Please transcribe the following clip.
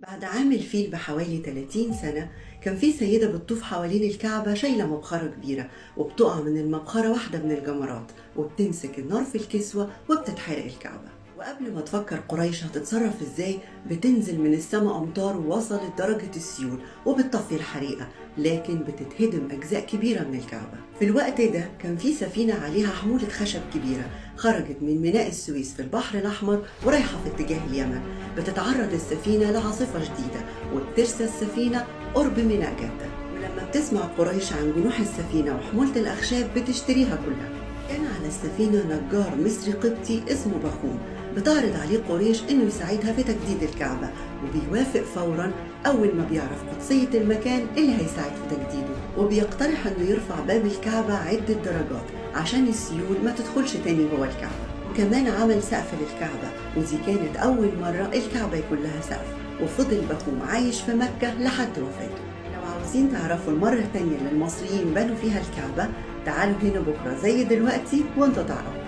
بعد عام الفيل بحوالي 30 سنة كان في سيدة بتطوف حوالين الكعبة شايلة مبخرة كبيرة، وبتقع من المبخرة واحدة من الجمرات وبتمسك النار في الكسوة وبتتحرق الكعبة. وقبل ما تفكر قريش هتتصرف ازاي، بتنزل من السماء أمطار وصلت درجة السيول وبتطفي الحريقة، لكن بتتهدم أجزاء كبيرة من الكعبة. في الوقت ده كان في سفينة عليها حمولة خشب كبيرة خرجت من ميناء السويس في البحر الأحمر ورايحة في اتجاه اليمن. بتتعرض السفينة لعاصفة شديدة وبترسى السفينة قرب ميناء جدة، ولما بتسمع قريش عن جنوح السفينة وحمولة الأخشاب بتشتريها كلها. كان على السفينة نجار مصري قبطي اسمه بخوم، بتعرض عليه قريش انه يساعدها في تجديد الكعبة، وبيوافق فورا اول ما بيعرف قدسية المكان اللي هيساعد في تجديده، وبيقترح انه يرفع باب الكعبة عدة درجات عشان السيول ما تدخلش تاني جوه الكعبة. وكمان عمل سقف للكعبة، ودي كانت اول مرة الكعبة يكون لها سقف، وفضل بخوم عايش في مكة لحد وفاته. لو عاوزين تعرفوا المرة التانية اللي المصريين بنوا فيها الكعبة، تعالوا هنا بكرة زي دلوقتي وانتوا تعرفوا.